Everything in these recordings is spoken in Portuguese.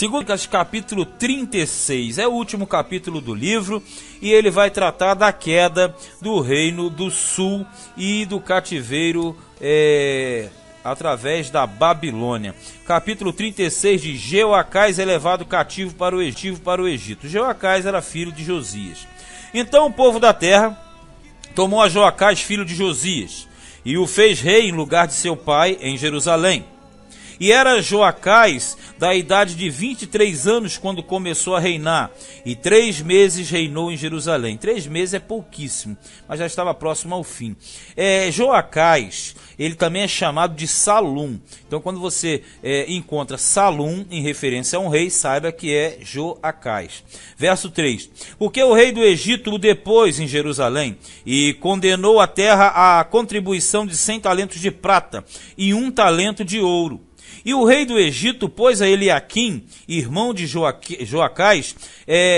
Crônicas, capítulo 36, é o último capítulo do livro e ele vai tratar da queda do reino do sul e do cativeiro através da Babilônia. Capítulo 36 de Jeoacás é levado cativo para o Egito. Jeoacás era filho de Josias. Então o povo da terra tomou a Joacás, filho de Josias, e o fez rei em lugar de seu pai em Jerusalém. E era Joacás da idade de 23 anos quando começou a reinar, e 3 meses reinou em Jerusalém. 3 meses é pouquíssimo, mas já estava próximo ao fim. Joacás, ele também é chamado de Salum. Então quando você encontra Salum em referência a um rei, saiba que é Joacás. Verso 3. Porque o rei do Egito o depôs em Jerusalém e condenou a terra à contribuição de 100 talentos de prata e 1 talento de ouro. E o rei do Egito pôs a Eliaquim, irmão de Joacás,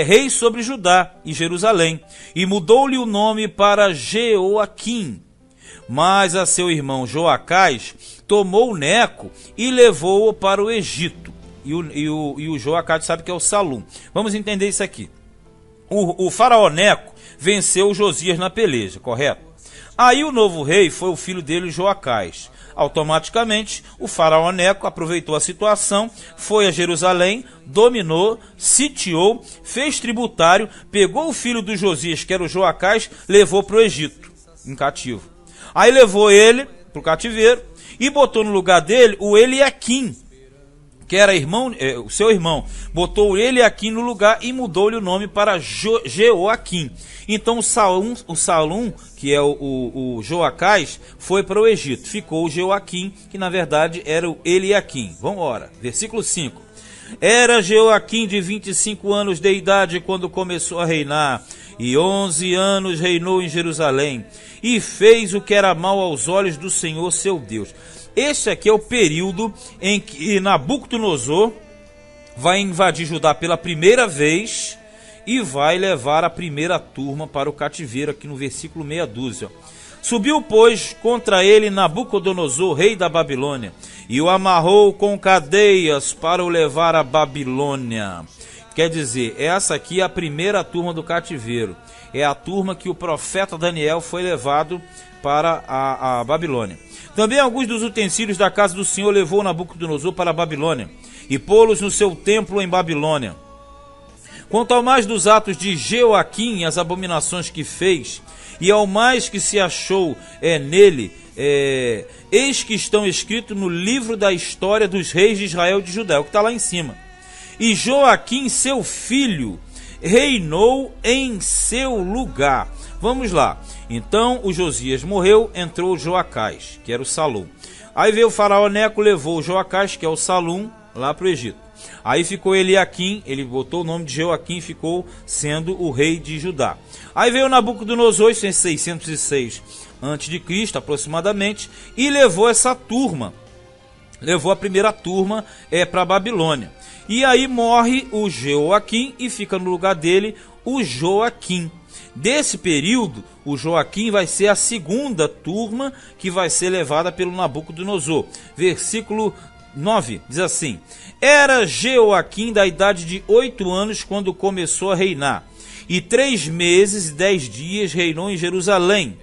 rei sobre Judá e Jerusalém, e mudou-lhe o nome para Jeoaquim. Mas a seu irmão Joacás tomou Neco e levou-o para o Egito. E o Joacás sabe que é o Salum. Vamos entender isso aqui. O faraó Neco venceu Josias na peleja, correto? Aí o novo rei foi o filho dele, Joacás. Automaticamente, o faraó Neco aproveitou a situação, foi a Jerusalém, dominou, sitiou, fez tributário, pegou o filho do Josias, que era o Joacás, levou para o Egito, em cativo. Aí levou ele para o cativeiro e botou no lugar dele o Eliaquim, que era o seu irmão. Botou ele aqui no lugar e mudou-lhe o nome para Jeoaquim. Então o Salum, que é o Joacás, foi para o Egito. Ficou o Jeoaquim, que na verdade era o Eliaquim. Vamos embora. Versículo 5. Era Jeoaquim de 25 anos de idade quando começou a reinar, e 11 anos reinou em Jerusalém, e fez o que era mal aos olhos do Senhor seu Deus. Este aqui é o período em que Nabucodonosor vai invadir Judá pela primeira vez e vai levar a primeira turma para o cativeiro, aqui no versículo meia dúzia. Subiu, pois, contra ele Nabucodonosor, rei da Babilônia, e o amarrou com cadeias para o levar à Babilônia. Quer dizer, essa aqui é a primeira turma do cativeiro. É a turma que o profeta Daniel foi levado para a Babilônia. Também alguns dos utensílios da casa do Senhor levou Nabucodonosor para a Babilônia, e pô-los no seu templo em Babilônia. Quanto ao mais dos atos de Jeoaquim e as abominações que fez, e ao mais que se achou nele, eis que estão escritos no livro da história dos reis de Israel e de Judá, o que está lá em cima. E Joaquim, seu filho, reinou em seu lugar. Vamos lá. Então o Josias morreu, entrou o Joacás, que era o Salum. Aí veio o faraó Neco, levou o Joacás, que é o Salum, lá para o Egito. Aí ficou Eliaquim, ele botou o nome de Jeoaquim, ficou sendo o rei de Judá. Aí veio Nabucodonosor, em 606 a.C., aproximadamente, e levou essa turma, levou a primeira turma para a Babilônia. E aí morre o Jeoaquim e fica no lugar dele o Joaquim. Desse período, o Joaquim vai ser a segunda turma que vai ser levada pelo Nabucodonosor. Versículo 9, diz assim: Era Jeoaquim da idade de 8 anos quando começou a reinar, e 3 meses e 10 dias reinou em Jerusalém,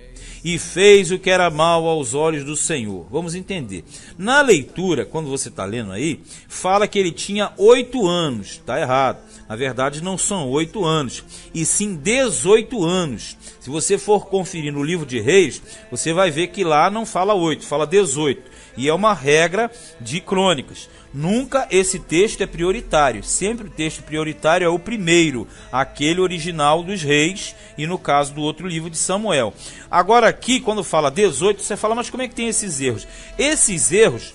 e fez o que era mal aos olhos do Senhor. Vamos entender. Na leitura, quando você está lendo aí, fala que ele tinha 8 anos. Está errado. Na verdade, não são 8 anos, e sim 18 anos. Se você for conferir no livro de Reis, você vai ver que lá não fala 8, fala 18. E é uma regra de crônicas. Nunca esse texto é prioritário. Sempre o texto prioritário é o primeiro, aquele original dos reis, e no caso do outro livro de Samuel. Agora aqui, quando fala 18, você fala, mas como é que tem esses erros? Esses erros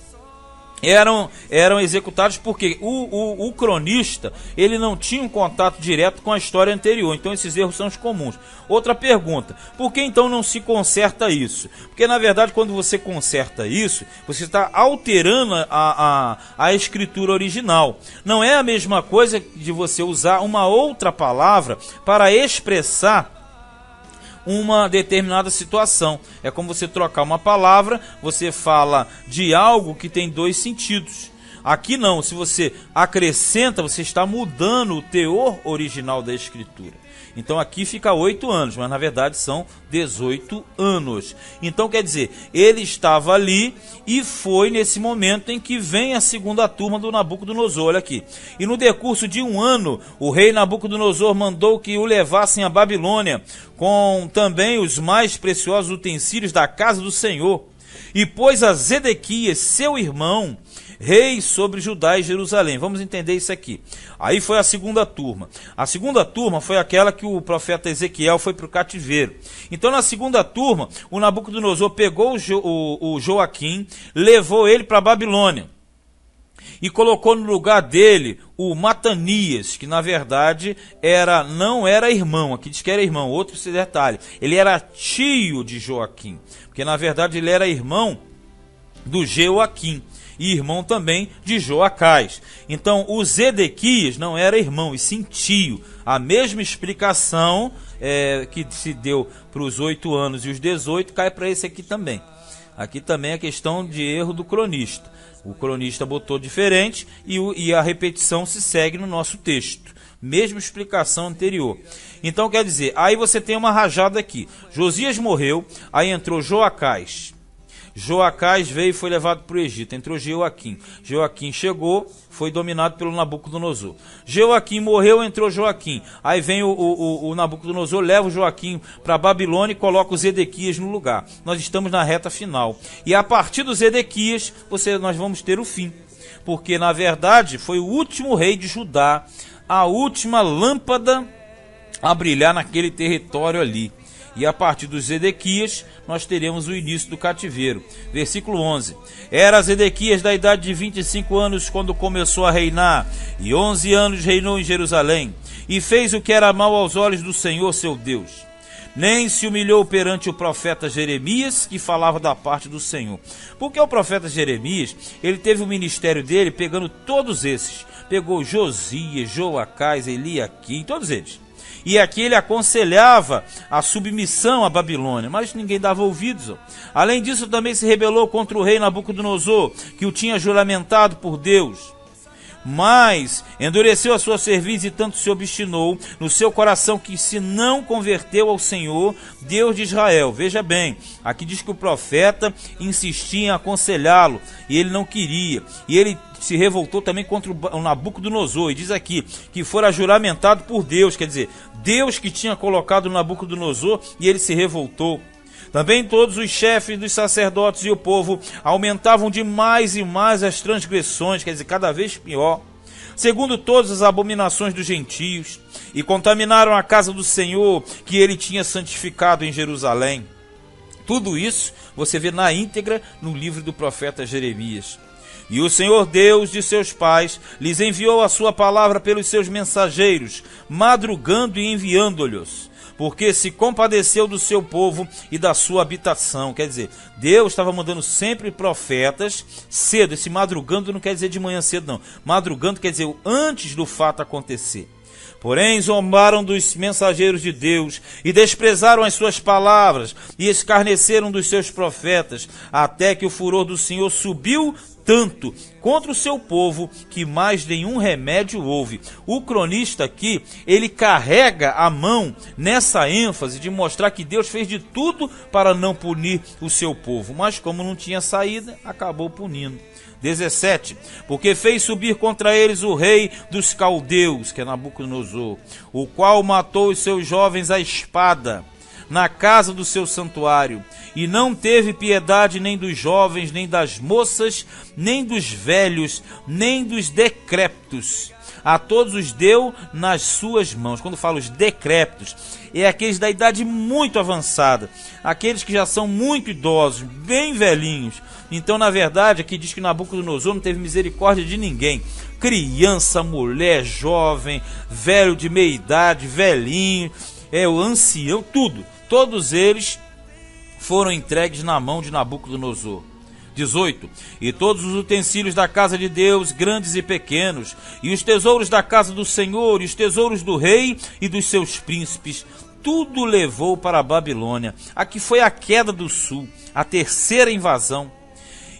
eram executados porque o cronista, ele não tinha um contato direto com a história anterior, então esses erros são os comuns. Outra pergunta, por que então não se conserta isso? Porque na verdade quando você conserta isso, você está alterando a escritura original. Não é a mesma coisa de você usar uma outra palavra para expressar uma determinada situação. É como você trocar uma palavra, você fala de algo que tem 2 sentidos. Aqui não, se você acrescenta, você está mudando o teor original da escritura. Então aqui fica 8 anos, mas na verdade são 18 anos. Então quer dizer, ele estava ali e foi nesse momento em que vem a segunda turma do Nabucodonosor, olha aqui. E no decurso de 1 ano, o rei Nabucodonosor mandou que o levassem à Babilônia, com também os mais preciosos utensílios da casa do Senhor. E pôs a Zedequias, seu irmão, rei sobre Judá e Jerusalém. Vamos entender isso aqui. Aí foi a segunda turma. A segunda turma foi aquela que o Ezequiel foi para o cativeiro. Então na segunda turma, o Nabucodonosor pegou o Joaquim, levou ele para a Babilônia e colocou no lugar dele o Matanias, que na verdade não era irmão, aqui diz que era irmão, outro detalhe, ele era tio de Joaquim, porque na verdade ele era irmão do Joaquim e irmão também de Joacás. Então o Zedequias não era irmão, e sim tio. A mesma explicação que se deu para os 8 anos e os 18 cai para esse aqui também. Aqui também é questão de erro do cronista. O cronista botou diferente e a repetição se segue no nosso texto. Mesma explicação anterior. Então quer dizer, aí você tem uma rajada aqui. Josias morreu, aí entrou Joacás. Joacás veio e foi levado para o Egito. Entrou Joaquim. Joaquim chegou, foi dominado pelo Nabucodonosor. Joaquim morreu, entrou Joaquim. Aí vem o Nabucodonosor, leva o Joaquim para a Babilônia e coloca o Zedequias no lugar. Nós estamos na reta final. E a partir do Zedequias, nós vamos ter o fim. Porque, na verdade, foi o último rei de Judá, a última lâmpada a brilhar naquele território ali. E a partir dos Zedequias, nós teremos o início do cativeiro. Versículo 11. Era Zedequias da idade de 25 anos quando começou a reinar, e 11 anos reinou em Jerusalém, e fez o que era mal aos olhos do Senhor seu Deus. Nem se humilhou perante o profeta Jeremias, que falava da parte do Senhor. Porque o profeta Jeremias, ele teve o ministério dele pegando todos esses. Pegou Josias, Joacás, Eliaquim, todos eles. E aqui ele aconselhava a submissão à Babilônia, mas ninguém dava ouvidos. Além disso, também se rebelou contra o rei Nabucodonosor, que o tinha juramentado por Deus. Mas endureceu a sua cerviz e tanto se obstinou no seu coração que se não converteu ao Senhor, Deus de Israel. Veja bem, aqui diz que o profeta insistia em aconselhá-lo e ele não queria. E ele se revoltou também contra o Nabucodonosor, e diz aqui que fora juramentado por Deus, quer dizer, Deus que tinha colocado o Nabucodonosor, e ele se revoltou. Também todos os chefes dos sacerdotes e o povo aumentavam de mais e mais as transgressões, quer dizer, cada vez pior, segundo todas as abominações dos gentios, e contaminaram a casa do Senhor, que ele tinha santificado em Jerusalém. Tudo isso você vê na íntegra no livro do profeta Jeremias. E o Senhor Deus de seus pais lhes enviou a sua palavra pelos seus mensageiros, madrugando e enviando-lhes, porque se compadeceu do seu povo e da sua habitação. Quer dizer, Deus estava mandando sempre profetas cedo. Esse madrugando não quer dizer de manhã cedo, não. Madrugando quer dizer antes do fato acontecer. Porém, zombaram dos mensageiros de Deus e desprezaram as suas palavras e escarneceram dos seus profetas, até que o furor do Senhor subiu tanto contra o seu povo que mais nenhum remédio houve. O cronista aqui, ele carrega a mão nessa ênfase de mostrar que Deus fez de tudo para não punir o seu povo, mas como não tinha saída, acabou punindo. 17. Porque fez subir contra eles o rei dos caldeus, que é Nabucodonosor, o qual matou os seus jovens à espada na casa do seu santuário, e não teve piedade nem dos jovens, nem das moças, nem dos velhos, nem dos decrépitos. A todos os deu nas suas mãos. Quando falo os decrépitos, é aqueles da idade muito avançada, aqueles que já são muito idosos, bem velhinhos. Então, na verdade, aqui diz que Nabucodonosor não teve misericórdia de ninguém. Criança, mulher, jovem, velho de meia idade, velhinho, o ancião, tudo. Todos eles foram entregues na mão de Nabucodonosor. 18. E todos os utensílios da casa de Deus, grandes e pequenos, e os tesouros da casa do Senhor, e os tesouros do rei e dos seus príncipes, tudo levou para a Babilônia. Aqui foi a queda do sul, a terceira invasão.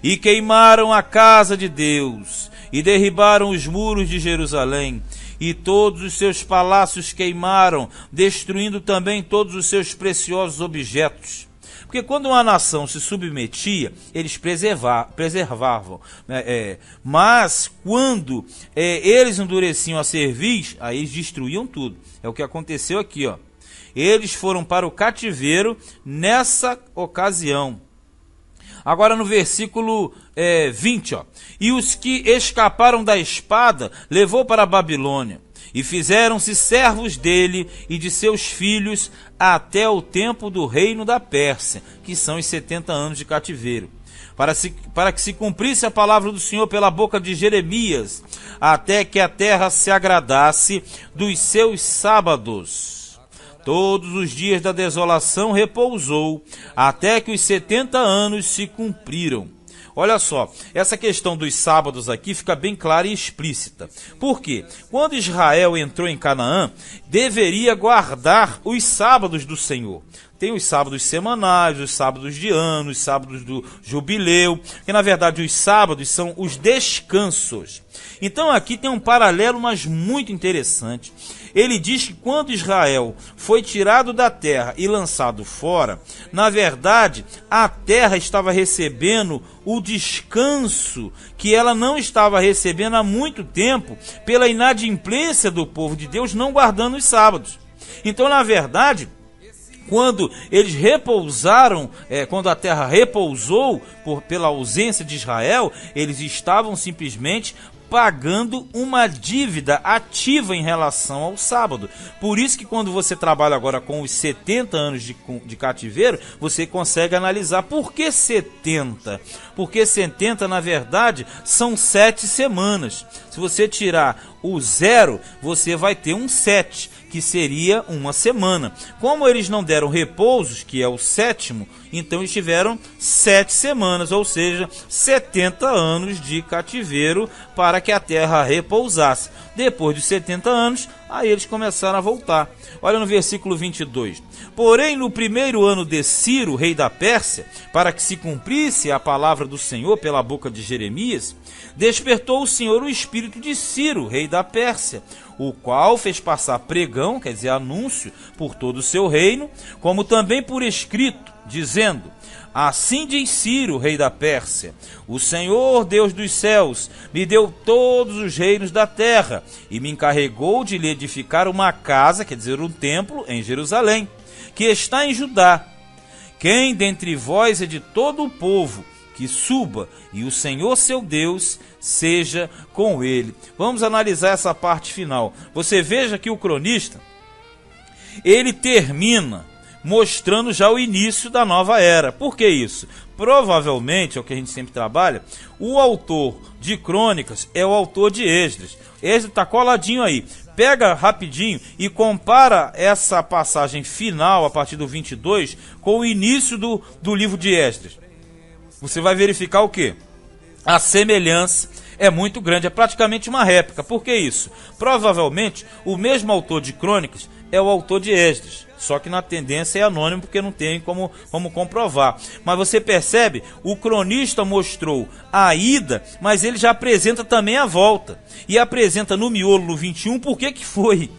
E queimaram a casa de Deus, e derribaram os muros de Jerusalém, e todos os seus palácios queimaram, destruindo também todos os seus preciosos objetos. Porque quando uma nação se submetia, eles preservavam. Mas quando eles endureciam a cerviz, aí eles destruíam tudo. É o que aconteceu aqui, ó. Eles foram para o cativeiro nessa ocasião. Agora no versículo 20, ó. E os que escaparam da espada levou para a Babilônia, e fizeram-se servos dele e de seus filhos até o tempo do reino da Pérsia, que são os 70 anos de cativeiro, para que se cumprisse a palavra do Senhor pela boca de Jeremias, até que a terra se agradasse dos seus sábados. Todos os dias da desolação repousou, até que os 70 anos se cumpriram. Olha só, essa questão dos sábados aqui fica bem clara e explícita. Por quê? Quando Israel entrou em Canaã, deveria guardar os sábados do Senhor. Tem os sábados semanais, os sábados de ano, os sábados do jubileu, que na verdade os sábados são os descansos. Então aqui tem um paralelo, mas muito interessante. Ele diz que quando Israel foi tirado da terra e lançado fora, na verdade, a terra estava recebendo o descanso que ela não estava recebendo há muito tempo, pela inadimplência do povo de Deus não guardando os sábados. Então, na verdade, quando eles repousaram, quando a terra repousou pela ausência de Israel, eles estavam simplesmente pagando uma dívida ativa em relação ao sábado. Por isso que quando você trabalha agora com os 70 anos de cativeiro, você consegue analisar por que 70. Porque 70, na verdade, são 7 semanas. Se você tirar o 0, você vai ter um 7, que seria uma semana. Como eles não deram repousos, que é o 7º, então eles tiveram 7 semanas, ou seja, 70 anos de cativeiro para que a terra repousasse. Depois de 70 anos, aí eles começaram a voltar. Olha no versículo 22. Porém, no primeiro ano de Ciro, rei da Pérsia, para que se cumprisse a palavra do Senhor pela boca de Jeremias, despertou o Senhor o espírito de Ciro, rei da Pérsia, o qual fez passar pregão, quer dizer, anúncio, por todo o seu reino, como também por escrito, dizendo: assim diz Ciro, rei da Pérsia: o Senhor, Deus dos céus, me deu todos os reinos da terra, e me encarregou de lhe edificar uma casa, quer dizer, um templo, em Jerusalém, que está em Judá. Quem dentre vós é de todo o povo, que suba, e o Senhor seu Deus seja com ele. Vamos analisar essa parte final. Você veja que o cronista, ele termina mostrando já o início da nova era. Por que isso? Provavelmente, é o que a gente sempre trabalha, o autor de Crônicas é o autor de Esdras. Esdras está coladinho aí. Pega rapidinho e compara essa passagem final, a partir do 22, com o início do livro de Esdras. Você vai verificar o quê? A semelhança é muito grande, é praticamente uma réplica. Por que isso? Provavelmente, o mesmo autor de Crônicas é o autor de Esdras, só que na tendência é anônimo, porque não tem como comprovar. Mas você percebe, o cronista mostrou a ida, mas ele já apresenta também a volta. E apresenta no miolo, no 21, por que foi.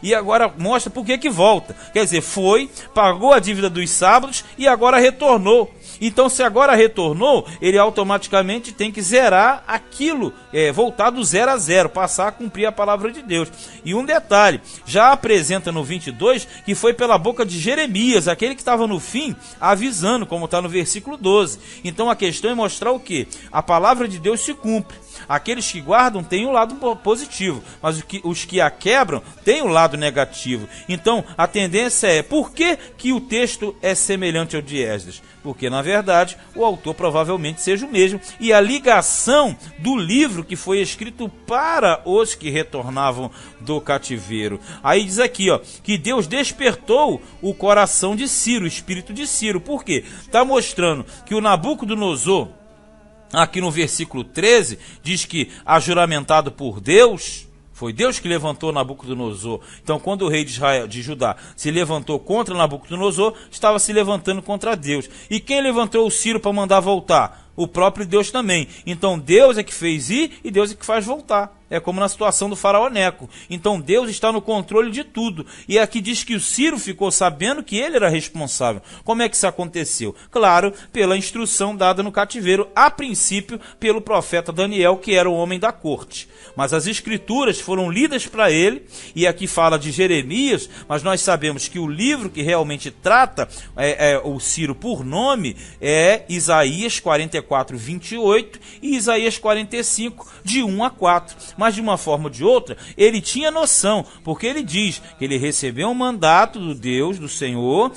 E agora mostra por que volta. Quer dizer, foi, pagou a dívida dos sábados e agora retornou. Então, se agora retornou, ele automaticamente tem que zerar aquilo, voltar do 0 a 0, passar a cumprir a palavra de Deus. E um detalhe, já apresenta no 22 que foi pela boca de Jeremias, aquele que estava no fim, avisando, como está no versículo 12. Então, a questão é mostrar o quê? A palavra de Deus se cumpre. Aqueles que guardam têm o lado positivo, mas os que a quebram têm o lado negativo. Então, a tendência é, por que o texto é semelhante ao de Esdras? Porque, na verdade, o autor provavelmente seja o mesmo, e a ligação do livro que foi escrito para os que retornavam do cativeiro. Aí diz aqui, ó, que Deus despertou o coração de Ciro, o espírito de Ciro. Por quê? Está mostrando que o Nabucodonosor, aqui no versículo 13, diz que, ajuramentado por Deus, foi Deus que levantou Nabucodonosor. Então, quando o rei de Israel, de Judá, se levantou contra Nabucodonosor, estava se levantando contra Deus. E quem levantou o Ciro para mandar voltar? o próprio Deus também. Então Deus é que fez ir e Deus é que faz voltar. É como na situação do faraó Neco. Então Deus está no controle de tudo. E aqui diz que o Ciro ficou sabendo que ele era responsável. Como é que isso aconteceu? Claro, pela instrução dada no cativeiro, a princípio pelo profeta Daniel, que era o homem da corte. Mas as escrituras foram lidas para ele, e aqui fala de Jeremias, mas nós sabemos que o livro que realmente trata o Ciro por nome é Isaías 44, 28 e Isaías 45, de 1 a 4. Mas de uma forma ou de outra, ele tinha noção, porque ele diz que ele recebeu um mandato do Deus, do Senhor,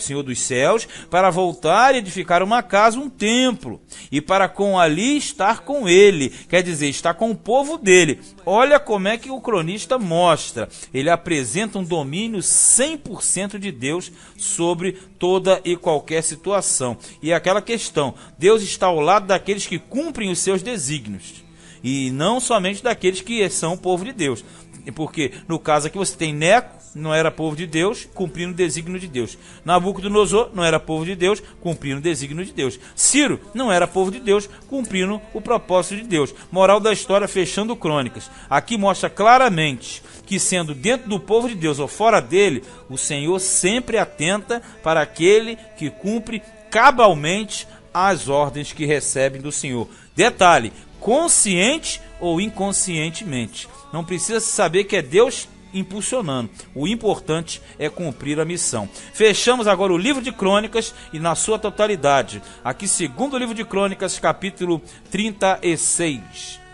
Senhor dos céus, para voltar e edificar uma casa, um templo, e para com ali estar com ele, quer dizer, estar com o povo dele. Olha como é que o cronista mostra, ele apresenta um domínio 100% de Deus sobre toda e qualquer situação. E aquela questão, Deus está ao lado daqueles que cumprem os seus desígnios, e não somente daqueles que são o povo de Deus. Porque no caso aqui você tem Neco, não era povo de Deus, cumprindo o desígnio de Deus. Nabucodonosor não era povo de Deus, cumprindo o desígnio de Deus. Ciro não era povo de Deus, cumprindo o propósito de Deus. Moral da história, fechando Crônicas. Aqui mostra claramente que, sendo dentro do povo de Deus ou fora dele, o Senhor sempre atenta para aquele que cumpre cabalmente as ordens que recebem do Senhor. Detalhe, consciente ou inconscientemente. Não precisa saber que é Deus impulsionando. O importante é cumprir a missão. Fechamos agora o livro de Crônicas e na sua totalidade. Aqui, segundo livro de Crônicas, capítulo 36.